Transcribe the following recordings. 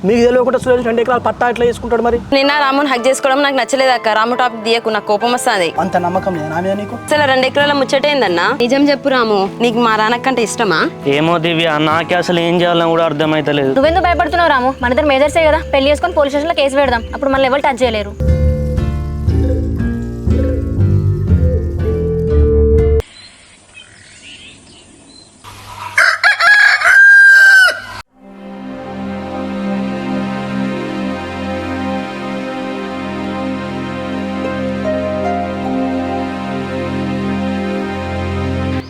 మీకు తెలియకుండా సురేష్ 2 ఎకరాలు పట్టా ఎట్లా చేసుకుంటాడు మరి? నిన్న రాముని హక్ చేసుకోవడం నాకు నచ్చలేదు అక్క. రాము టాపిక్ తీయకు, నాకు కోపం వస్తుంది. అంత నమ్మకం లేదు నా మీద నీకు? అసలు 2 ఎకరాల ముచ్చటేందన్నా? నిజం చెప్పు రాము, నీకు మా రానక్కంటే ఇష్టమా? ఏమో దివ్య, నాకే అసలు ఏం చేయాలని కూడా అర్థమైతలేదు. నువ్వెందుకు భయపడుతున్నావు రాము? మన ఇద్దరు మేజర్సే కదా, పెళ్లి చేసుకొని పోలీస్ స్టేషన్లో కేసు పెడదాం. అప్పుడు మళ్ళీ ఎవరు టచ్ చేయలేరు.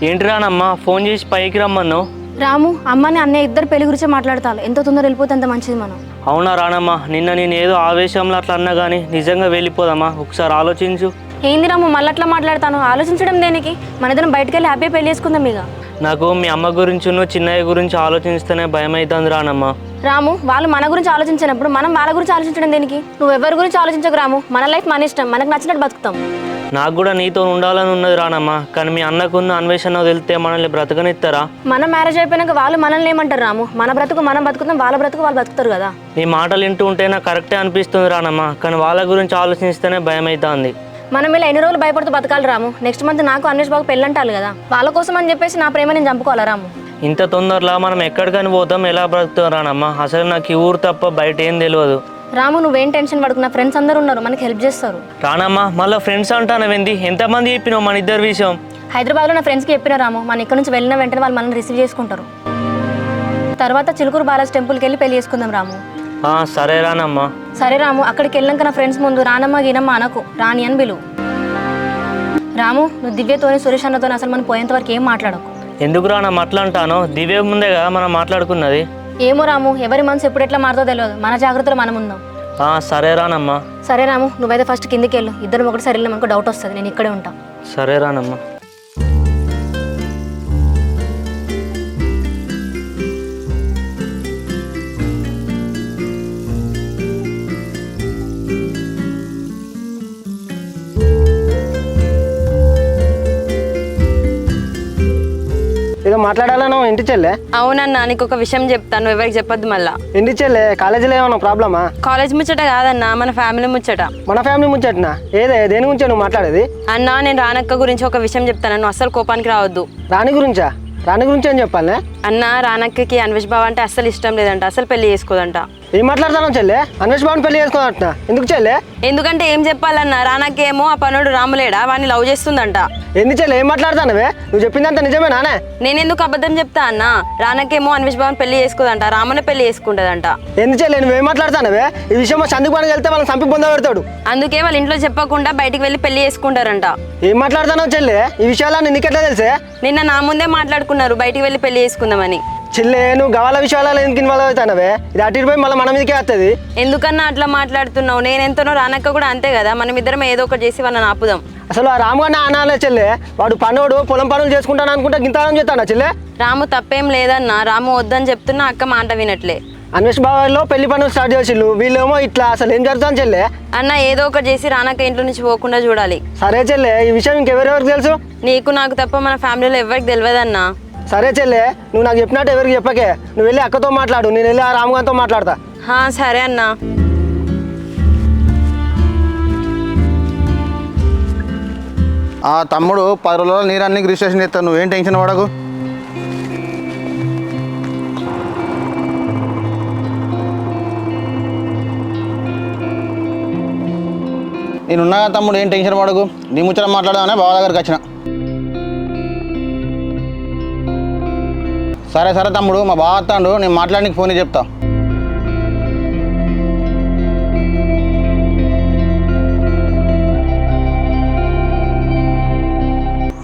ఏంటి రానమ్మా, ఫోన్ చేసి పైకి రమ్మన్నావు? రాము, అమ్మని అన్నయ్య ఇద్దరు పెళ్లి గురించి మాట్లాడతాను. ఎంత తొందర వెళ్ళిపోతే అంత మంచిది మనం. అవునా రానమ్మా, నిన్న నేను ఏదో ఆవేశంలో అట్లా అన్నా కానీ నిజంగా వెళ్ళిపోదామా? ఒకసారి ఆలోచించు. ఏంది రాము మళ్ళీ అట్లా మాట్లాడతాను? ఆలోచించడం దేనికి? మన ఇద్దరం బయటకు వెళ్ళి హ్యాపీ పెళ్లి చేసుకుందాం. ఇక నాకు మీ అమ్మ గురించి చిన్నయ్య గురించి ఆలోచిస్తేనే భయం అవుతుంది రానమ్మా. రాము, వాళ్ళు మన గురించి ఆలోచించినప్పుడు మనం వాళ్ళ గురించి ఆలోచించడం దేనికి? నువ్వు ఎవరి గురించి ఆలోచించకు రాము. మన లైఫ్ మన ఇష్టం, మనకు నచ్చినట్టు బతుకుతాం. నాకు కూడా నీతో ఉండాలని ఉన్నది రానమ్మా, కానీ మీ అన్నకున్న అన్వేషణ తెలితే మనల్ని బ్రతకనిస్తారా? మన మ్యారేజ్ అయిపోయినాక వాళ్ళు మనల్ని ఏమంటారు రాము? మన బ్రతుకు మనం బతుకుతాం, వాళ్ళ బ్రతుకు వాళ్ళు బతుకుతారు కదా. నీ మాటలు వింటూ ఉంటే నాకు కరెక్టే అనిపిస్తుంది రానమ్మా, కానీ వాళ్ళ గురించి ఆలోచిస్తేనే భయం అవుతుంది. మనం ఇలా ఎన్ని రోజులు భయపడుతూ బతకాలి రాము? నెక్స్ట్ మంత్ నాకు అన్వేష్ బాబు పెళ్ళి అంటారు కదా, వాళ్ళ కోసం అని చెప్పేసి నా ప్రేమ నేను చంపుకోవాలా రాము? ఇంత తొందరలో మనం ఎక్కడికని పోతాం, ఎలా బ్రతుకుతాం రానమ్మా? అసలు నాకు ఈ ఊరు తప్ప బయట ఏం తెలియదు. రాము, నువ్వేం టెన్షన్ పడుకున్నా, ఫ్రెండ్స్ అందరూ ఉన్నారు, మనకి హెల్ప్ చేస్తారు. రానమ్మా, మళ్ళీ ఫ్రెండ్స్ అంటానవేంది? ఎంతమంది చెప్పినావు మన ఇద్దరు విషయం? హైదరాబాద్లో నా ఫ్రెండ్స్కి చెప్పిన రాము, మన ఇక్కడ నుంచి వెళ్ళిన వెంటనే వాళ్ళు మనల్ని రిసీవ్ చేసుకుంటారు. తర్వాత చిలుకూరు బాలాజీ టెంపుల్కి వెళ్ళి పెళ్లి చేసుకుందాం రాము. సరే రానమ్మా. సరే రాము, అక్కడికి వెళ్ళాక నా ఫ్రెండ్స్ ముందు రానమ్మ గినమ్మ అనకు, రాని అని బిలు. రాము, నువ్వు దివ్యతోని సురేష్ అన్నతో అసలు మనం పోయేంత వరకు ఏం మాట్లాడకు. ఎందుకు రానమ్మ అట్లా అంటాను? దివ్య ముందే కదా మనం మాట్లాడుకున్నది. ఏమో రాము, ఎవరి మనసు ఎప్పుడు ఎట్లా మారుతో తెలియదు. మన జాగ్రత్తలో మనం ఉందాం. సరే రానమ్మా. సరే రాము, నువ్వైతే ఫస్ట్ కిందికి వెళ్ళు. ఇద్దరు ఒకటిసారి వెళ్ళి మనకు డౌట్ వస్తుంది. నేను ఇక్కడే ఉంటా. సరే రానమ్మా. ఏదో మాట్లాడాలను ఇంటి చెల్లె? అవునన్నా, నీకు ఒక విషయం చెప్తాను, ఎవరికి చెప్పొద్దు మళ్ళా. ఇంటి చెల్లె, కాలేజీలో ఏమన్నా ప్రాబ్లమా? కాలేజ్ ముచ్చట కాదన్నా, మన ఫ్యామిలీ ముచ్చట. మన ఫ్యామిలీ ముచ్చటనా? దేని గురించా నువ్వు మాట్లాడేది? అన్నా, నేను రానక్క గురించి ఒక విషయం చెప్తాను, నువ్వు అస్సలు కోపానికి రావద్దు. రాణి గురించా? రాణి గురించి ఏం చెప్పాలనే? అన్నా, రానక్కకి అన్వేష్ బావ అంటే అస్సలు ఇష్టం లేదంట, అసలు పెళ్లి చేసుకోదంట. ఏం మాట్లాడతాను చెల్లె? అన్వేష్ బాబుని పెళ్లి చేసుకోదంట? ఎందుకు చెల్లె? ఎందుకంటే ఏం చెప్పాలన్నా, రానక్కేమో ఆ పనుడు రాములేడా వాడిని లవ్ చేస్తుందంట. ఎందుకు చెల్లె ఏం మాట్లాడతానవే? నువ్వు చెప్పిందంత నిజమేనానే? నేనెందుకు అబద్ధం చెప్తా అన్నా? రానక్కేమో అన్వేష్ బాబుని పెళ్లి చేసుకోదంట, రామునే పెళ్లి చేసుకుంటదంట. ఎందుకు చెల్లె నువ్వేం మాట్లాడతానవే? ఈ విషయం మా సందుకు పనికి వెళ్తే వాళ్ళని చంపి పొంద పెడతాడు. అందుకే వాళ్ళ ఇంట్లో చెప్పకుండా బయటికి వెళ్ళి పెళ్లి చేసుకుంటారంట. ఏం మాట్లాడతానో చెల్లె? ఈ విషయాలన్నీ నీకెట్లా తెలిసే? నిన్న నా ముందే మాట్లాడుకున్నారు బయటికి వెళ్ళి పెళ్లి చేసుకుందామని. చెల్లె, నువ్వు గవాల విషయాలలో ఎందుకు ఇన్వాల్వ్ అవుతానవే? ఇది అటు పోయి మళ్ళీ మన మీదకే వస్తుంది. ఎందుకన్నా అట్లా మాట్లాడుతున్నావు? నేనెంతనో రానక్క కూడా అంతే కదా, మనం ఇద్దరం ఏదో ఒకటి చేసి వాళ్ళని ఆపుదాం. అసలు ఆ రాముగానే అనాలే చెల్లె. వాడు పనోడు పొలం పనులు చేసుకుంటాను అనుకుంటా గింతానం చేస్తాడా చెల్లె? రాము తప్పేం లేదన్నా, రాము వద్దని చెప్తున్నా, అక్క మాట వినట్లే. అన్వేష్ బాబాయ్లో పెళ్లి పనులు స్టార్ట్ చేసిళ్ళు, వీళ్ళేమో ఇట్లా. అసలు ఏం జరుగుతుంది చెల్లె? అన్న, ఏదో ఒకటి చేసి రానక్క ఇంట్లో నుంచి పోకుండా చూడాలి. సరే చెల్లె, ఈ విషయం ఇంకెవరెవరికి తెలుసు? నీకు నాకు తప్ప మన ఫ్యామిలీలో ఎవరికి తెలియదన్నా. సరే చెల్లె, నువ్వు నాకు చెప్పినట్టు ఎవరికి చెప్పకే. నువ్వు వెళ్ళి అక్కతో మాట్లాడు, నేను వెళ్ళి ఆ రాముగారితో మాట్లాడతా. సరే అన్నా. తమ్ముడు 10 రోజుల్లో నీరన్నీ రిజిస్ట్రేషన్ చేస్తాను, నువ్వేం టెన్షన్ పడకు. నేనున్నాగా తమ్ముడు, ఏం టెన్షన్ పడకు. నీ ముచ్చట మాట్లాడదామనే బావ దగ్గరికి వచ్చిన. సరే సరే తమ్ముడు, మా బావ వస్తాడు, నేను మాట్లాడడానికి ఫోన్ చెప్తా.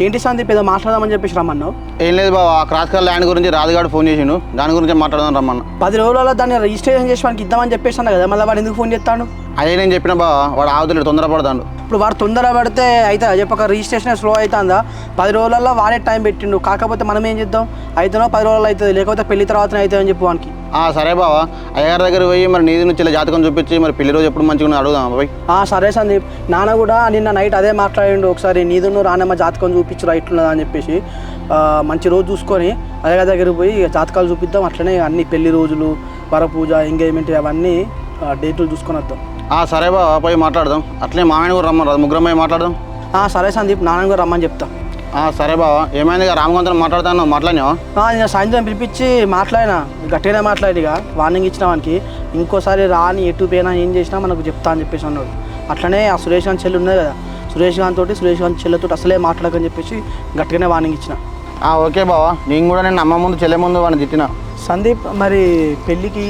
ఏంటి సందీప్, ఏదో మాట్లాడదామని చెప్పేసి రమ్మన్నావు? ఏం లేదు బావ, ఆ క్రాస్ కల్ ల్యాండ్ గురించి రాజుగాడు ఫోన్ చేసిండు, దాని గురించి మాట్లాడదాం రమ్మన్నా. 10 రోజులలో దాన్ని రిజిస్ట్రేషన్ చేసి వానికి ఇద్దామని చెప్పేసి కదా, మళ్ళీ వాడు ఎందుకు ఫోన్ చేస్తాడు? అదే నేను చెప్పిన బావ, వాడు ఆవుతులేడు, తొందరపడతాడు. ఇప్పుడు వాడు తొందర పడితే అయితే చెప్పక రిజిస్ట్రేషన్ స్లో అవుతుందా? 10 రోజులలో వాడే టైం పెట్టిండు. కాకపోతే మనం ఏం చేద్దాం? అయితేనో 10 రోజులు అవుతుంది, లేకపోతే పెళ్లి తర్వాతనే అవుతుంది అని చెప్పు వానికి. సరే బావ, అయ్యగారి దగ్గర పోయి మరి నీది నుంచి ఇలా జాతకం చూపించి మరి పెళ్లి రోజు ఎప్పుడు మంచిగా అడుగుదాం పోయి. సరే సందీప్, నాన్న కూడా నిన్న నైట్ అదే మాట్లాడిండు. ఒకసారి నీదును రానమ్మ జాతకం చూపించు ఇట్లున్నదా అని చెప్పేసి. మంచి రోజు చూసుకొని అయ్యగారి దగ్గరికి పోయి జాతకాలు చూపిద్దాం. అట్లనే అన్ని పెళ్లి రోజులు వరపూజ ఎంగేజ్మెంట్ అవన్నీ డేట్లు చూసుకొని వద్దాం. సరే బావ పోయి మాట్లాడదాం. అట్లే మామయ్య కూడా రమ్మన్నారు, ముగ్గురం పోయి మాట్లాడదాం. సరే సందీప్, నాన్న కూడా రమ్మని చెప్తా. సరే బావ. ఏమైంది ఇక రామగంతో మాట్లాడతాను, మాట్లాడినావా? నేను సాయంత్రం పిలిపించి మాట్లాడినా, గట్టిగానే మాట్లాడి ఇక వార్నింగ్ ఇచ్చిన వానికి ఇంకోసారి రాని ఎటు పోయినా ఏం చేసినా మనకు చెప్తా అని చెప్పేసి అన్నాడు. అట్లనే ఆ సురేష్ గారి చెల్లి ఉన్నది కదా, సురేష్ గారి చెల్లెతో అసలే మాట్లాడకని చెప్పేసి గట్టిగానే వార్నింగ్ ఇచ్చిన. ఓకే బావ. నేను కూడా నేను అమ్మ ముందు చెల్లె ముందు వాడిని తిట్టినా. సందీప్, మరి పెళ్ళికి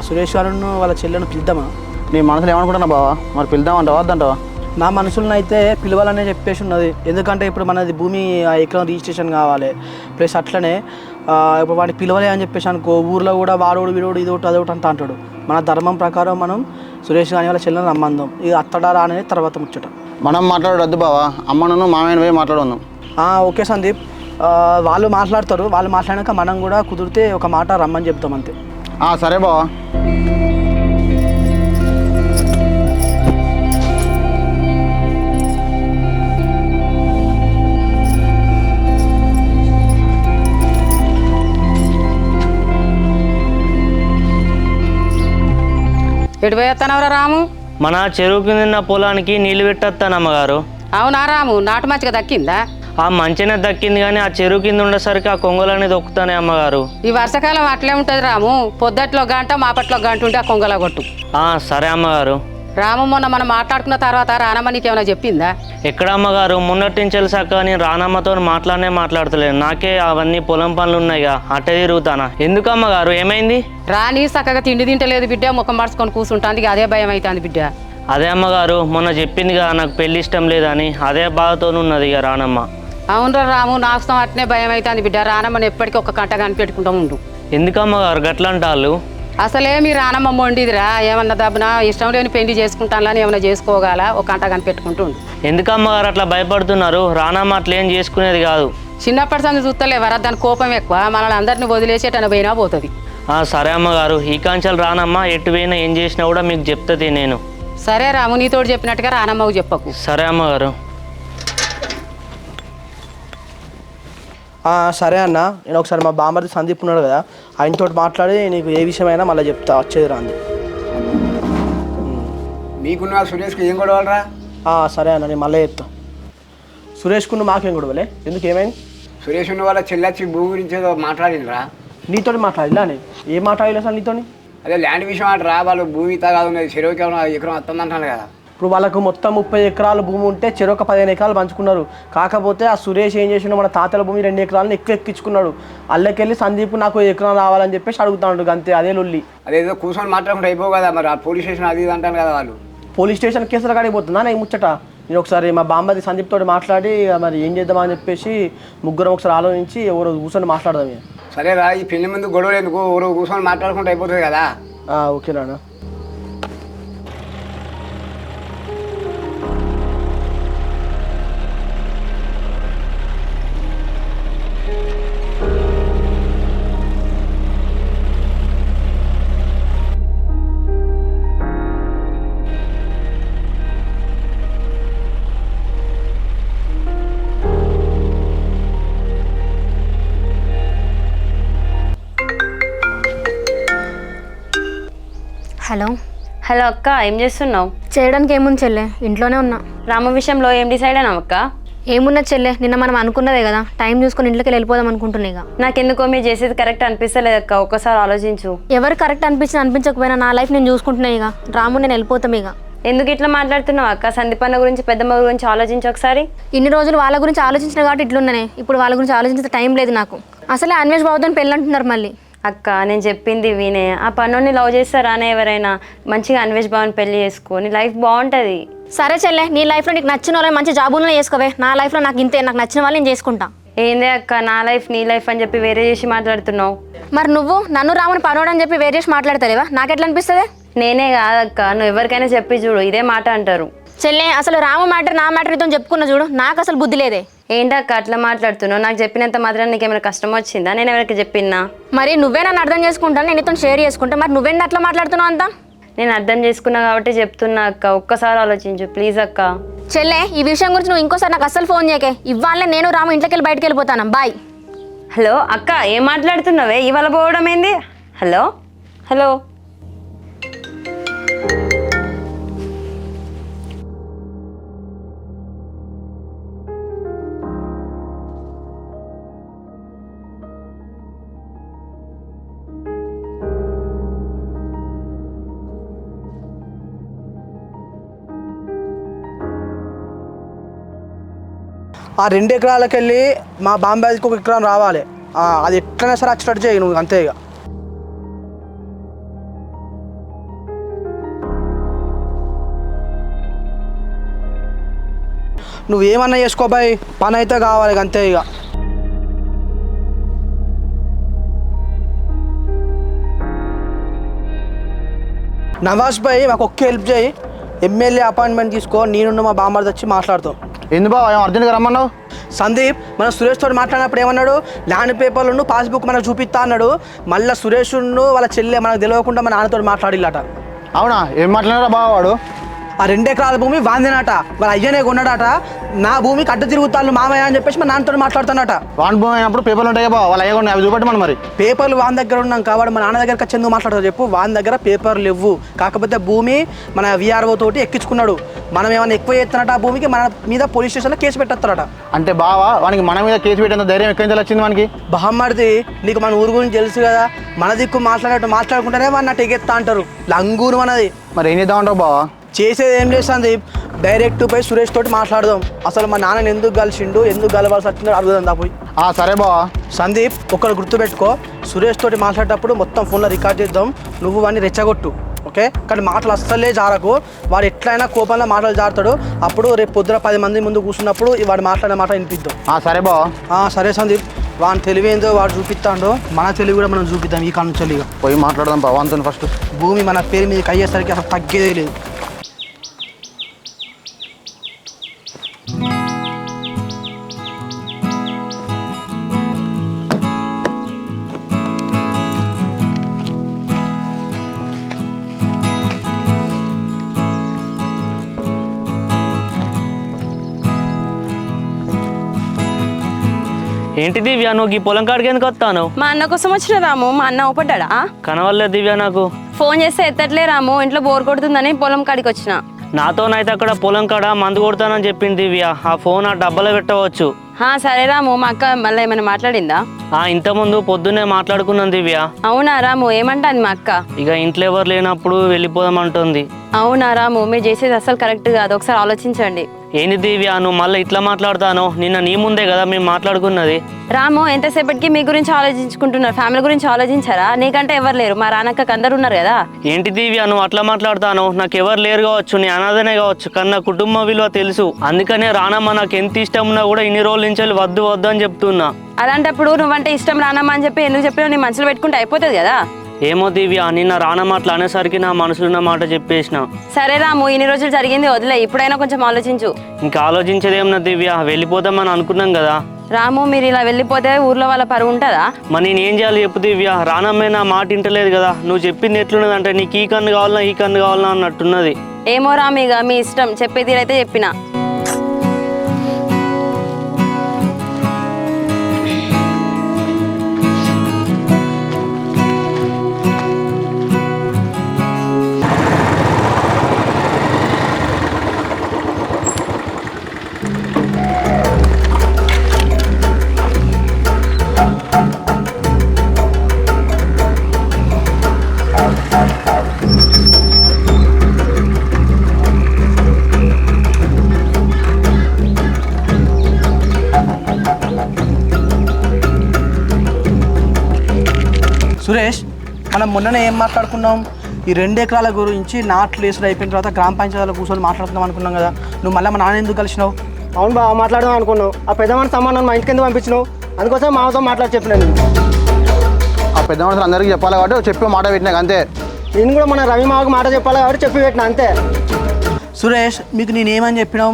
సురేష్ గారును వాళ్ళ చెల్లెను పిలుద్దామా? నీ మనసులో ఏమనుకుంటున్నా బావ? మరి పిలుద్దామంటావా వద్దంటావా? నా మనసులో అయితే పిలవాలనే చెప్పేసి ఉన్నది. ఎందుకంటే ఇప్పుడు మనది భూమి ఎకరం రిజిస్ట్రేషన్ కావాలి, ప్లస్ అట్లనే ఇప్పుడు వాడిని పిలవలే అని చెప్పేసి అనుకో, ఊర్లో కూడా వాడోడు వీడోడు ఇదోటి అదొకటి అంటా అంటాడు. మన ధర్మం ప్రకారం మనం సురేష్ గారి వాళ్ళ చెల్లెని రమ్మందాం. ఇది అత్తడారా అనేది తర్వాత ముచ్చట. మనం మాట్లాడొద్దు బావా, అమ్మను మామయ్యను పోయి మాట్లాడుకుందాం. ఓకే సందీప్, వాళ్ళు మాట్లాడతారు. వాళ్ళు మాట్లాడాక మనం కూడా కుదిరితే ఒక మాట రమ్మని చెప్తాం అంతే. సరే బావా. ఎటు పోయేస్తానవరా రాము? మన చెరువు కింద పొలానికి నీళ్ళు పెట్టేస్తాను అమ్మగారు. అవునా రాము, నాటు మంచిగా దక్కిందా? మంచిగా దక్కింది, కానీ ఆ చెరువు కింద ఉండేసరికి ఆ కొంగలన్నీ దొక్కుతానే అమ్మగారు. ఈ వర్షాకాలం అట్లే ఉంటుంది రాము, పొద్దట్లో గంట మాపట్లో గంట ఉంటే ఆ కొంగల కొట్టు. సరే అమ్మగారు. రాము, మొన్న మనం మాట్లాడుకున్న తర్వాత రానమ్మ నీకేమైనా చెప్పిందా? ఎక్కడ అమ్మగారు, మొన్నటి నుంచి తెలిసాక నేను రానమ్మతో మాట్లాడతలేను. నాకే అవన్నీ పొలం పనులు ఉన్నాయిగా, అట్టే తిరుగుతానా. ఎందుకు అమ్మగారు, ఏమైంది? రాని చక్కగా తిండి తింటలేదు బిడ్డ, ముఖం పడుచుకొని కూర్చుంటుంది, అదే భయం అవుతుంది బిడ్డ. అదే అమ్మగారు, మొన్న చెప్పింది కదా నాకు పెళ్లి ఇష్టం లేదని, అదే బాధతో ఉన్నది ఇక రానమ్మ. అవునరా రాము, నాకు అట్నే భయం అవుతుంది బిడ్డ. రానమ్మని ఎప్పటికీ ఒక కంట కనిపెట్టుకుంటూ ఉండు. ఎందుకు అమ్మగారు గట్లంటాళ్ళు? అసలే మీ రానమ్మ మొండిదిరా, ఏమన్నా దబ్బున ఇష్టం లేని పెళ్లి చేసుకుంటానని ఏమన్నా చేసుకోగల, ఒక కంట కనిపెట్టుకుంటుండు. ఎందుకు అమ్మగారు అట్లా భయపడుతున్నారు? రానమ్మ అట్లా ఏం చేసుకునేది కాదు. చిన్నప్పటి సంది చూస్తలేవరా, దాని కోపం ఎక్కువ, మనల్ని అందరిని వదిలేసేటన పోయినా పోతుంది. సరే అమ్మగారు, ఈ కాంచెలు రానమ్మ ఎటు పోయినా ఏం చేసినా కూడా మీకు చెప్తుంది నేను. సరే రాము, నీతోడు చెప్పినట్టుగా రానమ్మకు చెప్పకు. సరే అమ్మగారు. సరే అన్న, నేను ఒకసారి మా బామ్మర్ది సందీప్ ఉన్నాడు కదా, ఆయనతో మాట్లాడి నీకు ఏ విషయమైనా మళ్ళీ చెప్తా, వచ్చేది రాంది. మీకున్న సురేష్కి ఏం గొడవలరా? సరే అన్న, నేను మళ్ళీ చెప్తా. సురేష్కు మాకేం గొడవలే, ఎందుకు ఏమైంది? సురేష్ ఉన్న వాళ్ళ చెల్లెచ్చి భూమి గురించి ఏదో మాట్లాడిందిరా. నీతో మాట్లాడిలా? నేను ఏం మాట్లాడలేదు సార్ నీతో? అదే ల్యాండ్ విషయం అంటారా, వాళ్ళు భూమి తగాదు ఉన్నది, చెరువుకి ఎకరం వస్తుందంటాను కదా. ఇప్పుడు వాళ్ళకు మొత్తం 30 ఎకరాల భూమి ఉంటే చెరొక 15 ఎకరాలు పంచుకున్నారు. కాకపోతే ఆ సురేష్ ఏం చేసిండు, మన తాతల భూమి 2 ఎకరాలను ఎక్కించుకున్నాడు. అల్లకెళ్ళి సందీప్ నాకు ఎకరం రావాలని చెప్పేసి అడుగుతాడు, అంతే. అదే లొల్లి. అదేదో కూర్చొని మాట్లాడుకుంటే అయిపో కదా, మరి ఆ పోలీస్ స్టేషన్ అది ఇది అంటాను కదా వాళ్ళు. పోలీస్ స్టేషన్ కేసులు కాడిపోతుందా నేను ముచ్చట? నేను ఒకసారి మా బామ్మది సందీప్ తోటి మాట్లాడి మరి ఏం చేద్దామని చెప్పేసి ముగ్గురం ఒకసారి ఆలోచించి ఎవరు కూర్చొని మాట్లాడదాం. సరేరా, ఈ పెళ్లి ముందు గొడవలు ఎందుకు, ఎవరు కూర్చొని మాట్లాడుకుంటే అయిపోతుంది కదా. ఓకే నాన్న. హలో హలో అక్క, ఏం చేస్తున్నావు? చేయడానికి ఏముంది చెల్లె, ఇంట్లోనే ఉన్నా. రామ విషయంలో ఏం డిసైడ్ అయినావు అక్క? ఏమున్నది చెల్లె, నిన్న మనం అనుకున్నదే కదా, టైం చూసుకొని ఇంట్లోకి వెళ్ళిపోదాం అనుకుంటున్నా. ఇక నాకెందుకో మీరు చేసేది కరెక్ట్ అనిపిస్తలేదు అక్క, ఒక్కసారి ఆలోచించు. ఎవరు కరెక్ట్ అనిపించకపోయినా నా లైఫ్ నేను చూసుకుంటున్నా. ఇక రాము నేను వెళ్ళిపోతాం. ఇక ఎందుకు ఇట్లా మాట్లాడుతున్నావు అక్క? సందీపన్న గురించి పెద్దమ్మ గురించి ఆలోచించు ఒకసారి. ఇన్ని రోజులు వాళ్ళ గురించి ఆలోచించిన కాబట్టి ఇట్లున్నానే, ఇప్పుడు వాళ్ళ గురించి ఆలోచించే టైం లేదు నాకు. అసలే అన్వేష్ బాబుతో పెళ్ళి అంటున్నారు మళ్ళీ. అక్క నేను చెప్పింది వినే, ఆ పన్నోని లవ్ చేస్తారానే ఎవరైనా, మంచిగా అన్వేష్ బాబుని పెళ్లి చేసుకొని లైఫ్ బాగుంటుంది. సరే చెల్లె, నీ లైఫ్లో నీకు నచ్చిన వాళ్ళని మంచి జాబులను చేసుకోవే, నా లైఫ్లో నాకు ఇంతే, నాకు నచ్చిన వాళ్ళని నేను చేసుకుంటా. ఏందే అక్క, నా లైఫ్ నీ లైఫ్ అని చెప్పి వేరే చేసి మాట్లాడుతున్నావు. మరి నువ్వు నన్ను రాముని పనోడని చెప్పి వేరే చేసి మాట్లాడతాలేవా? నాకెట్లా అనిపిస్తుంది? నేనే కాదక్క, నువ్వు ఎవరికైనా చెప్పి చూడు, ఇదే మాట అంటారు. చెల్లె, అసలు రాము మ్యాటర్ నా మ్యాటర్ ఇతో చెప్పుకున్నా చూడు, నాకు అసలు బుద్ధి లేదే. ఏంటక్క అట్లా మాట్లాడుతున్నావు? నాకు చెప్పినంత మాత్రం నీకు ఏమైనా కష్టం వచ్చిందా? నేను ఎవరికి చెప్పినా? మరి నువ్వే నన్ను అర్థం చేసుకుంటాను, నేను నీతో షేర్ చేసుకుంటా, మరి నువ్వేంటి అట్లా మాట్లాడుతున్నావు అంతా? నేను అర్థం చేసుకున్నా కాబట్టి చెప్తున్నా అక్క, ఒక్కసారి ఆలోచించు ప్లీజ్ అక్క. చెల్లె, ఈ విషయం గురించి నువ్వు ఇంకోసారి నాకు అస్సలు ఫోన్ చేయకే. ఇవాళ నేను రాము ఇంట్లోకి వెళ్ళి బయటకు వెళ్ళిపోతాను. బాయ్. హలో అక్క, ఏం మాట్లాడుతున్నావే? ఇవాళ పోవడం ఏంది? Hello hello. ఆ 2 ఎకరాలకు వెళ్ళి మా బాంబాయికి 1 ఎకరం రావాలి. అది ఎట్లయినా సరే వచ్చేటట్టు చేయి నువ్వు, అంతే ఇక. నువ్వేమన్నా చేసుకో బాయ్, పని అయితే కావాలి అంతే ఇక. నవాజ్ భాయ్ మాకు ఒక్క హెల్ప్ చేయి, ఎమ్మెల్యే అపాయింట్మెంట్ తీసుకో, నేను మా బామ్మర్ది వచ్చి మాట్లాడతాం. ఎందు బావ ఏం అర్జెంట్గా రమ్మన్నావు? సందీప్ మన సురేష్ తోటి మాట్లాడినప్పుడు ఏమన్నాడు, ల్యాండ్ పేపర్లను పాస్బుక్ మనకు చూపిస్తా అన్నాడు. మళ్ళీ సురేష్ వాళ్ళ చెల్లె మనకు తెలియకుండా మన నాన్నతో మాట్లాడిల్లట. అవునా, ఏం మాట్లాడారా బావ వాడు? ఆ 2 ఎకరాల భూమి వాందినట, వాళ్ళ అయ్యనే కొన్నాడట. నా భూమికి అడ్డు తిరుగుతాను మామయ్య అని చెప్పేసి మా నాన్నతో మాట్లాడుతానట. వాన్ భూమి అయినప్పుడు పేపర్లు ఉంటాయి బావ, వాళ్ళ అయ్యకుండా అవి చూపెట్టమని మరి. పేపర్లు వాన్ దగ్గర ఉన్నాం కాబట్టి మా నాన్న దగ్గర వచ్చి ఎందుకు మాట్లాడతావు చెప్పు. వాన్ దగ్గర పేపర్లు ఇవ్వు, కాకపోతే భూమి మన విఆర్ఓ తోటి ఎక్కించుకున్నాడు. మనం ఏమైనా ఎక్కువ చేస్తున్నట్టు ఆ భూమికి మన మీద పోలీస్ స్టేషన్లో కేసు పెట్టేస్తారట. అంటే బావా వానికి మన మీద కేసు పెట్టేంత ధైర్యం ఎక్కడి నుంచి వచ్చింది వానికి? బహమ్మడిది నీకు మన ఊరు గురించి తెలుసు కదా, మన దిక్కు మాట్లాడుకుంటేనే మన ఎగెత్తా అంటారు. లంగూరు మనది. మరి ఏం చేద్దామంటావు బావా? చేసేది ఏం చేస్తుంది, డైరెక్ట్ పోయి సురేష్ తోటి మాట్లాడదాం. అసలు మా నాన్నని ఎందుకు కలిసిండు, ఎందుకు కలవాల్సి వచ్చిందో అడుగుదాం దా పోయి. సరే బావా. సందీప్ ఒక్కరు గుర్తుపెట్టుకో, సురేష్ తోటి మాట్లాడేటప్పుడు మొత్తం ఫోన్లో రికార్డ్ చేద్దాం. నువ్వు వాడిని రెచ్చగొట్టు, ఓకే? కానీ మాటలు అస్సలే జారకు. వాడు ఎట్లయినా కోపంలో మాటలు జారుతాడు. అప్పుడు రేపు పొద్దున 10 మంది ముందు కూర్చున్నప్పుడు వాడు మాట్లాడే మాట వినిపిద్దాం. సరే బావా. సరే సందీప్, వాడి తెలివేందో వాడు చూపిస్తాడో, మన తెలివి కూడా మనం చూపిద్దాం. ఈ కాలం చలిగా పోయి మాట్లాడదాం బావా అంతా. ఫస్ట్ భూమి మన పేరు మీదకి అయ్యేసరికి అసలు తగ్గేదే లేదు. ఏంటి దివ్య, నువ్వు ఈ పొలం కాడికి ఎందుకు వస్తాను? మా అన్న కోసం వచ్చిన రాము. మా అన్న ఊపడ్డా? కనవల్లే దివ్య నాకు. ఫోన్ చేస్తే ఎత్తట్లే రాము, ఇంట్లో బోర్ కొడుతుందని పొలం కాడికి వచ్చిన. నాతోనైతే అక్కడ పొలం కాడ మందు కొడతానని చెప్పింది దివ్య. ఆ ఫోన్ ఆ డబ్బాలో పెట్టవచ్చు. సరే రాము. మా అక్క మళ్ళీ ఏమైనా మాట్లాడిందా? ఇంతకుముందు పొద్దున్నే మాట్లాడుకున్నాను దివ్య. అవునా రాము, ఏమంటాను మా అక్క? ఇక ఇంట్లో ఎవరు లేనప్పుడు వెళ్ళిపోదామంటుంది. అవునా రాము, మీరు చేసేది అసలు కరెక్ట్ కాదు, ఒకసారి ఆలోచించండి. ఏంది దివ్య నువ్వు మళ్ళీ ఇట్లా మాట్లాడతాను? నిన్న నీ ముందే కదా మేము మాట్లాడుకున్నది. రాము, ఎంతసేపటికి మీ గురించి ఆలోచించుకుంటున్నారు, ఫ్యామిలీ గురించి ఆలోచించారా? నీకంటే ఎవరు లేరు, మా రానక్కకి అందరు ఉన్నారు కదా. ఏంటి దివ్య నువ్వు అట్లా మాట్లాడతాను? నాకు ఎవరు లేరు కావచ్చు, నీ అనాథనే కావచ్చు, కన్నా కుటుంబ విలువ తెలుసు. అందుకనే రానమ్మ నాకు ఎంత ఇష్టం ఉన్నా కూడా ఇన్ని రోజుల నుంచి వద్దు వద్దు అని చెప్తున్నా. అలాంటప్పుడు నువ్వంటే ఇష్టం రానమ్మ అని చెప్పి ఎందుకు చెప్పినా నీ మనసులో పెట్టుకుంటే అయిపోతుంది కదా. ఏమో దివ్య, నిన్న రానమ్మ అట్లా అనేసరికి నా మనసులో ఉన్న మాట చెప్పేసిన. సరే రాము, ఇన్ని రోజులు జరిగింది వదిలే, ఇప్పుడైనా కొంచెం ఆలోచించు. ఇంకా ఆలోచించేదేమన్నా దివ్య, వెళ్ళిపోదామని అనుకున్నాం కదా. రాము, మీరు ఇలా వెళ్ళిపోతే ఊర్లో వాళ్ళ పరువు ఉంటుందా? మరి నేనేం చేయాలి చెప్పు దివ్య? రానమ్మే నా మాట వింటలేదు కదా. నువ్వు చెప్పింది ఎట్లున్నది అంటే నీకు ఈ కన్ను కావాలన్నా ఈ కన్ను కావాలన్నా అన్నట్టున్నది. ఏమో రాము, ఇక మీ ఇష్టం, చెప్పే తీరైతే చెప్పిన. సురేష్, మనం మొన్ననే ఏం మాట్లాడుకున్నాం, ఈ 2 ఎకరాల గురించి నాట్లు వేసుడు అయిపోయిన తర్వాత గ్రామ పంచాయతీలో కూర్చొని మాట్లాడుకుందాం అనుకున్నాం కదా. నువ్వు మళ్ళీ మా నాన్న ఎందుకు కలిసినావు? అవును బాగా మాట్లాడదాం అనుకున్నావు. ఆ పెద్ద మనిషి సంబంధం మా ఇంటికి ఎందుకు పంపించినావు? అందుకోసం మాతో మాట్లాడి చెప్పినాను. ఆ పెద్ద మనుషులు అందరికీ చెప్పాలి కాబట్టి చెప్పి మాట పెట్టినా అంతే. నేను కూడా మన రవి మాకు మాట చెప్పాలి కాబట్టి చెప్పి పెట్టినా అంతే. సురేష్, మీకు నేనేమని చెప్పినాం,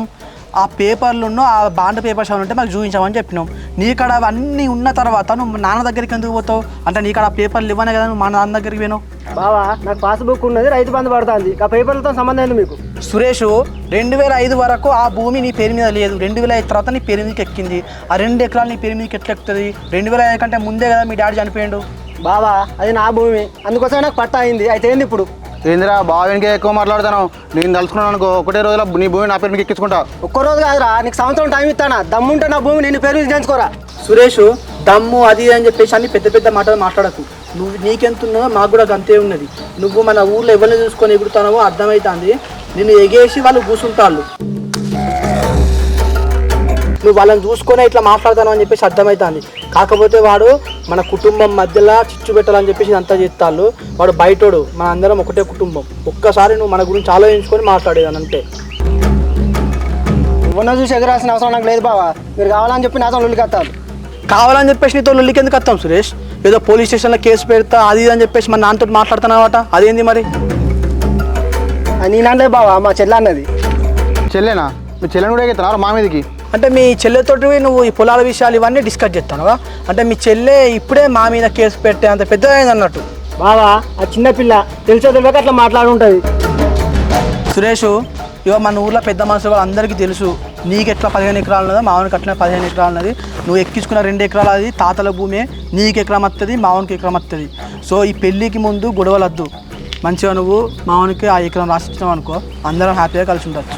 ఆ పేపర్లు ఆ బాండ్ పేపర్స్ ఏమైనా ఉంటే మాకు చూపించామని చెప్పినాం. నీకాడ అవన్నీ ఉన్న తర్వాత నువ్వు నాన్న దగ్గరికి ఎందుకు పోతావు? అంటే నీకాడ ఆ పేపర్లు ఇవ్వనే కదా నువ్వు మా నాన్న దగ్గరికి పోయినావు. బావా, నాకు పాస్బుక్ ఉన్నది, రైతు బంధు పడుతుంది, ఆ పేపర్లతో సంబంధం ఏంది మీకు? సురేష్, 2005 వరకు ఆ భూమి నీ పేరు మీద లేదు. 2005 తర్వాత నీ పేరు మీదకి ఎక్కింది. ఆ 2 ఎకరాలు నీ పేరు మీదకి ఎట్లా ఎక్కుతుంది? 2005 కంటే ముందే కదా మీ డాడీ చనిపోయిండు. బావా అది నా భూమి, అందుకోసం నాకు పట్టా అయింది. అయితే ఏంది ఇప్పుడు? ఏందిరా బావ వెనకే ఎక్కువ మాట్లాడుతాను. నేను తలుచుకున్నాను అనుకో, ఒకటే రోజులో నీ భూమి నా పేరు మీకు ఎక్కించుకుంటా. ఒక్కరోజు కాదురా, నీకు సంవత్సరం టైం ఇస్తానా. దమ్ముంటే నా భూమి నేను పేరు చేయించుకోరా. సురేష్, దమ్ము అది అని చెప్పేసి అన్ని పెద్ద పెద్ద మాటలు మాట్లాడకు. నువ్వు నీకెంత ఉన్నదో మాకు కూడా అంతే ఉన్నది. నువ్వు మన ఊర్లో ఎవరిని చూసుకొని ఎగురుతానో అర్థమవుతుంది. నిన్ను ఎగేసి వాళ్ళు కూర్చుంటాళ్ళు. నువ్వు వాళ్ళని చూసుకొని ఇట్లా మాట్లాడతాను అని చెప్పేసి అర్థమవుతుంది. కాకపోతే వాడు మన కుటుంబం మధ్యలో చిచ్చు పెట్టాలని చెప్పేసి అంతా చేస్తాళ్ళు. వాడు బయటోడు, మన అందరం ఒకటే కుటుంబం. ఒక్కసారి నువ్వు మన గురించి ఆలోచించుకొని మాట్లాడేదాన్ని అంతే. ఉన్న చూసి ఎగరాల్సిన అవసరం నాకు లేదు బావా. మీరు కావాలని చెప్పి నాతో లొల్లికి వస్తారు. కావాలని చెప్పేసి నీతో లొల్లికి ఎందుకు వస్తాం సురేష్? ఏదో పోలీస్ స్టేషన్లో కేసు పెడతా అది ఇది అని చెప్పేసి మన నాన్నతో మాట్లాడుతున్నావట, అదేంది మరి? నేనంటే బావా, మా చెల్లి అన్నది. చెల్లెనా? మీ చెల్లెని కూడా ఎగుతున్నారు మా మీదకి. అంటే మీ చెల్లెతోటి నువ్వు ఈ పొలాల విషయాలు ఇవన్నీ డిస్కస్ చేస్తానువా? అంటే మీ చెల్లె ఇప్పుడే మా మీద కేసు పెట్టే అంత పెద్దదైంది అన్నట్టు. బావా ఆ చిన్నపిల్ల తెలిసో తెలియక అట్లా మాట్లాడుంటుంది. సురేష్, ఇవ మన ఊర్లో పెద్ద మనుషులు అందరికీ తెలుసు. నీకు ఎట్లా 15 ఎకరాలు ఉన్నదో మావనికి అట్లా 15 ఎకరాలు ఉన్నది. నువ్వు ఎక్కించుకున్న 2 ఎకరాలు అది తాతల భూమి. నీకు ఎకరం వస్తుంది, మావనికి ఎకరం వస్తుంది. సో ఈ పెళ్ళికి ముందు గొడవలు వద్దు. మంచిగా నువ్వు మావనికి ఆ ఎకరం రాసిచ్చినావు అనుకో, అందరం హ్యాపీగా కలిసి ఉండొచ్చు.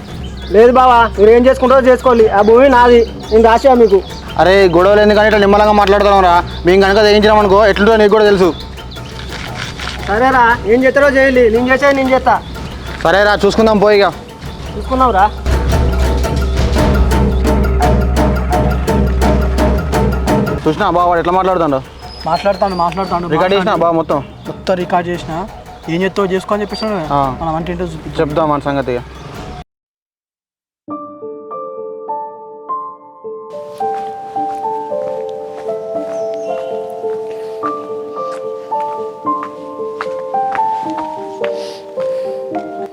లేదు బావా, మీరు ఏం చేసుకుంటారో చేసుకోవాలి. ఆ భూమి నాది, నేను రాసా మీకు. అరే గొడవలు ఎందుకంటే ఇట్లా నిమ్మలంగా మాట్లాడుతున్నాం రా. మేము కనుక తెగించినాం అనుకో ఎట్లుంటో నీకు కూడా తెలుసు. సరేరా, ఏం చేస్తారో చేయాలి. నేను చేసేది నేను చేస్తా. సరేరా, చూసుకుందాం పోయిగా. చూసుకున్నావురా? చూసినా బావ వాడు ఎట్లా మాట్లాడుతాడు. మాట్లాడుతాను రికార్డ్ చేసినా బావ మొత్తం రికార్డ్ చేసిన. ఏం చేస్తావు చేసుకో అని చెప్పేసి మనం అంటే చెప్తాం మన సంగతి.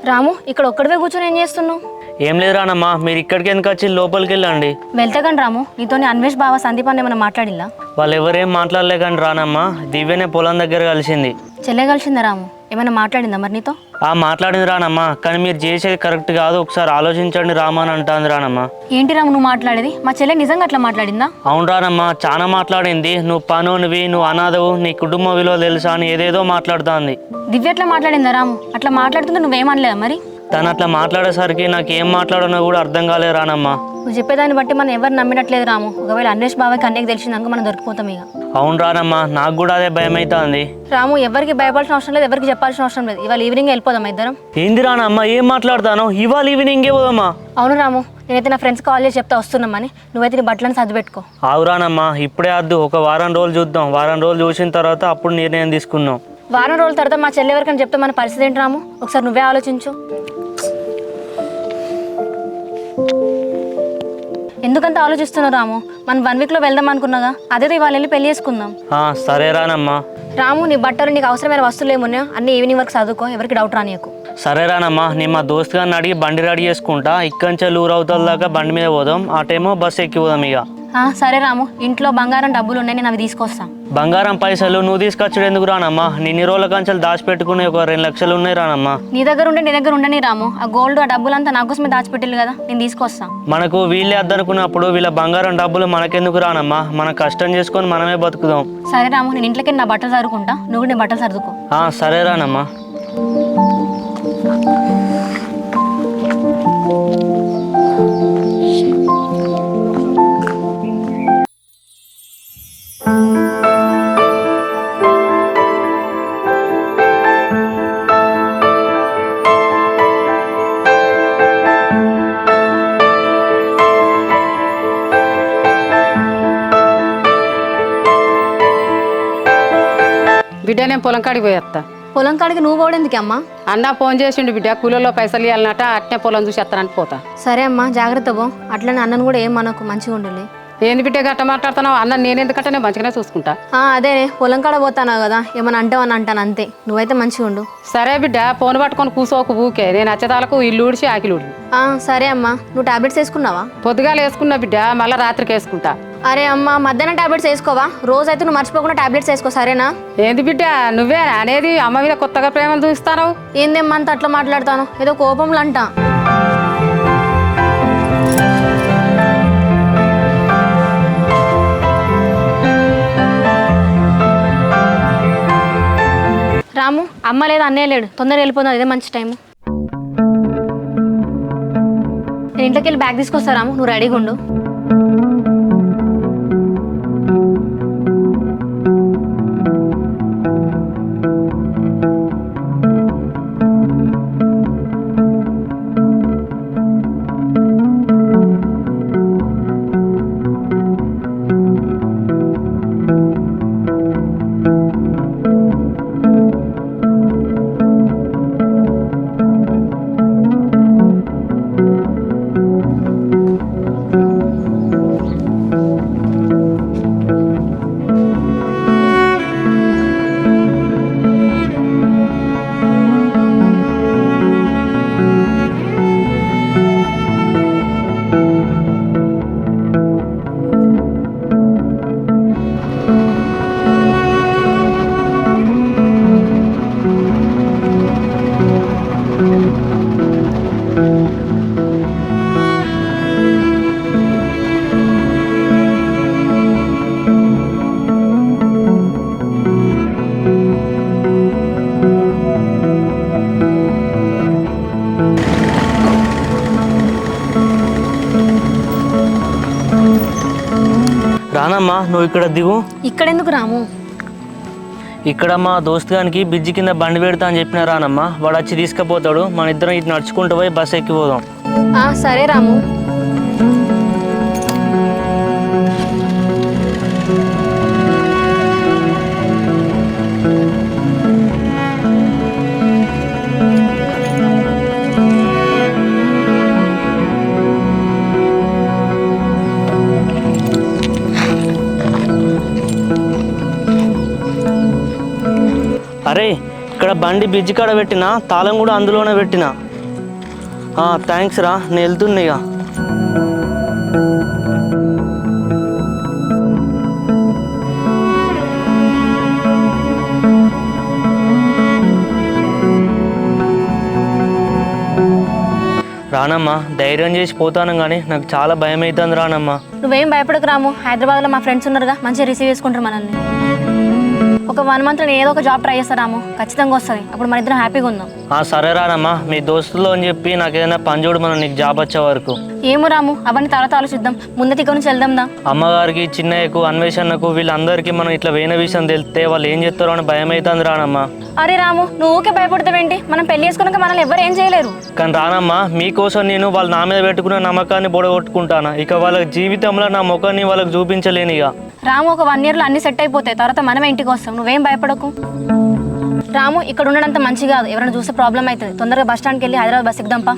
రాము, ఇక్కడ ఒక్కడివే కూర్చొని ఏం చేస్తున్నావు? ఏం లేదు రానమ్మా, మీరు ఇక్కడికి ఎందుకు వచ్చి లోపలికి వెళ్ళండి. వెళ్తా కానీ రాము, నీతోని అన్వేష్ బావ సందీప్ అన్న ఏమైనా మాట్లాడిల్లా? వాళ్ళు ఎవరేం మాట్లాడలే కానీ రానమ్మా, దివ్యనే పొలం దగ్గర కలిసింది. చెల్లె కలిసిందా రాము? ఏమైనా మాట్లాడిందా మరి నీతో? మాట్లాడింది రానమ్మా, కానీ మీరు చేసేది కరెక్ట్ కాదు, ఒకసారి ఆలోచించండి రామా అని అంటుంది రానమ్మా. ఏంటి రాము నువ్వు మాట్లాడేది? మా చెల్లె నిజంగా అట్లా మాట్లాడిందా? అవును రానమ్మా, చాలా మాట్లాడింది. నువ్వు పనునివి, నువ్వు అనాథవు, నీ కుటుంబ విలువ తెలుసా అని ఏదేదో మాట్లాడుతుంది. దివ్య అట్లా మాట్లాడిందా రాము? అట్లా మాట్లాడుతుంటే నువ్వేమనలేదా మరి? తను అట్లా మాట్లాడేసరికి నాకు ఏం మాట్లాడనో కూడా అర్థం కాలేదు రానమ్మా. నువ్వు చెప్పేదాన్ని బట్టి మనం ఎవరు నమ్మినట్లేదు రాము. ఒకవేళ అన్వేష్ బాబాకి అన్నయ్యకి తెలిసిందనుకో మనం దొరికిపోతాం ఇక. అవును రానమ్మా, నాకు కూడా అదే భయం అవుతుంది. రాము, ఎవరికి భయపడాల్సిన అవసరం లేదు, ఎవరికి చెప్పాల్సిన అవసరం లేదు. ఇవాళ ఈవినింగ్ వెళ్ళిపోదాం ఇద్దరం. ఏంది రానమ్మా, ఏం మాట్లాడతాను? ఇవాళ ఈవినింగే పోదామా? అవును రాము, నేనైతే నా ఫ్రెండ్స్ కాల్ చేసి చెప్తా వస్తున్నామని. నువ్వైతే నీ బట్టలను సర్ది పెట్టుకో. అవురానమ్మా, ఇప్పుడే వద్దు, ఒక వారం రోజులు చూద్దాం. వారం రోజులు చూసిన తర్వాత అప్పుడు నిర్ణయం తీసుకున్నాం. వారం రోజుల తర్వాత మా చెల్లి ఎవరికని చెప్తే మన పరిస్థితి ఏంటి రాము? ఒకసారి నువ్వే ఆలోచించు. ఎందుకంత ఆలోచిస్తున్నావు రాము? మనం 1 వీక్లో వెళ్దాం అనుకున్నాగా, అదే ఇవాళ వెళ్ళి పెళ్లి చేసుకుందాం. సరే రానమ్మా. రాము, నీ బట్టలు నీకు అవసరమైన వస్తువులు ఏమున్నాయో అన్ని ఈవినింగ్ వరకు చదువుకో, ఎవరికి డౌట్ రానియకు. సరే రానమ్మా, నేను మా దోస్తు గారిని అడిగి బండి రెడీ చేసుకుంటా. ఇక్కడి నుంచి ఊరు అవతల దాకా బండి మీద పోదాం, ఆ టైము బస్సు ఎక్కి పోదాం ఇక. సరే రాము, ఇంట్లో బంగారం డబ్బులు ఉన్నాయి, నేను అవి తీసుకొస్తా. బంగారం పైసలు నువ్వు తీసుకొచ్చాడు ఎందుకు రానమ్మా? నిన్ని రోజుల కంచెలు దాచిపెట్టుకుని ఒక 2 లక్షలు ఉన్నాయి రానమ్మా. నీ దగ్గర ఉండే నీ దగ్గర ఉండని రాము. ఆ గోల్డ్ ఆ డబ్బులంతా నా కోసమే దాచిపెట్టిల్లు కదా, నేను తీసుకొస్తా. మనకు వీళ్ళే అద్దనుకున్నప్పుడు వీళ్ళ బంగారం డబ్బులు మనకెందుకు రానమ్మా? మనం కష్టం చేసుకొని మనమే బతుకుదాం. సరే రాము, నేను ఇంట్లోకి నా బట్టలు సర్దుకుంటా, నువ్వు నీ బట్టలు సర్దుకో. సరే రానమ్మా. బిడ్డ నేను పొలం కాడికి పోయేస్తా. పొలం కాడికి నువ్వు పోవడానికి అమ్మా? అన్న ఫోన్ చేసిండు బిడ్డ, కూలీలో పైసలు ఇవ్వాలన్నట, అట్నే పొలం చూసి వస్తానని పోతా. సరే అమ్మా, జాగ్రత్త పో. అట్లనే అన్నను కూడా ఏం మనకు మంచిగా ఉండాలి. ఏంది బిడ్డ గట్ట మాట్లాడుతున్నావు? అన్న నేను ఎందుకంటే నేను మంచిగానే చూసుకుంటా. అదే పొలం కాడ పోతానా కదా, ఏమన్నా అంటావని అంటాను అంతే. నువ్వైతే మంచిగా ఉండు. సరే బిడ్డ, ఫోన్ పట్టుకొని కూసోకు ఊకే. నేను వచ్చేదాలకు ఇల్లు ఊడిచి ఆకిలు ఊడి. సరే అమ్మా, నువ్వు టాబ్లెట్స్ వేసుకున్నావా? పొద్దుగాలు వేసుకున్నా బిడ్డ, మళ్ళీ రాత్రికి వేసుకుంటా. అరే అమ్మ, మధ్యాహ్నం టాబ్లెట్స్ వేసుకోవా? రోజు అయితే నువ్వు మర్చిపోకుండా టాబ్లెట్స్ వేసుకో, సరేనా? ఏంది బిడ్డ నువ్వే అనేది అమ్మ మీద కొత్తగా ప్రేమను చూస్తాను? ఏందేమ్మా అంత అట్లా మాట్లాడతాను? ఏదో కోపంలో అంటా. రాము అమ్మ లేదు అన్నయ్య లేడు, తొందరగా వెళ్ళిపోదాం, ఇదే మంచి టైము. నేను ఇంట్లోకి వెళ్ళి బ్యాగ్ తీసుకొస్తా రాము, నువ్వు రెడీగా ఉండు. రానమ్మా నువ్వు ఇక్కడ దిగు. ఇక్కడెందుకు రాము? ఇక్కడ మా దోస్తు గానికి బ్రిడ్జి కింద బండి పెడతా అని చెప్పిన రానమ్మా, వాడు వచ్చి తీసుకుపోతాడు. మన ఇద్దరం ఇటు నడుచుకుంటూ పోయి బస్సు ఎక్కిపోదాం. సరే రాము. అరే ఇక్కడ బండి బ్రిడ్జి కాడ పెట్టిన, తాళం కూడా అందులోనే పెట్టిన. థ్యాంక్స్ రా, నేను వెళ్తున్నా ఇక. రానమ్మా ధైర్యం చేసి పోతాను, కానీ నాకు చాలా భయం అవుతుంది రానమ్మా. నువ్వేం భయపడకు రాము, హైదరాబాద్లో మా ఫ్రెండ్స్ ఉన్నారుగా, మంచిగా రిసీవ్ చేసుకుంటారు మనల్ని. ఒక 1 month నేను ఏదో ఒక జాబ్ ట్రై చేస్తా రాము, ఖచ్చితంగా వస్తుంది. అప్పుడు మన ఇద్దరం హ్యాపీగా ఉందాం. సరే రానమ్మా, మీ దోస్తుల్లో అని చెప్పి నాకు ఏదైనా పని చూడు, మనం నీకు జాబ్ వచ్చే వరకు. ఏమో రాము, అవన్నీ తర్వాత ఆలోచిద్దాం, ముందటి ఇక్కడ నుంచి వెళ్దాందా. అమ్మగారికి, చిన్నయ్యకు, అన్వేషణకు, వీళ్ళందరికీ మనం ఇట్లా వేయిన విషయం తెలిస్తే వాళ్ళు ఏం చేస్తారో అని భయం అవుతుంది రానమ్మా. అరే రాము, నువ్వు ఊకే భయపడతావేంటి? మనం పెళ్లి చేసుకున్నాక మనల్ని ఎవరు ఏం చేయలేరు. కానీ రానమ్మా, మీకోసం నేను వాళ్ళు నా మీద పెట్టుకున్న నమ్మకాన్ని బొడగొట్టుకుంటాను. ఇక వాళ్ళ జీవితంలో నా ముఖాన్ని వాళ్ళకి చూపించలేను ఇక. రాము, ఒక 1 yearలో అన్ని సెట్ అయిపోతాయి, తర్వాత మనమే ఇంటికి వస్తాం, నువ్వేం భయపడకు. రాము, ఇక్కడ ఉండడంత మంచి కాదు, ఎవరైనా చూస్తే ప్రాబ్లం అవుతుంది. తొందరగా బస్ స్టాండ్కి వెళ్ళి హైదరాబాద్ బస్ ఎక్కుదాంపా.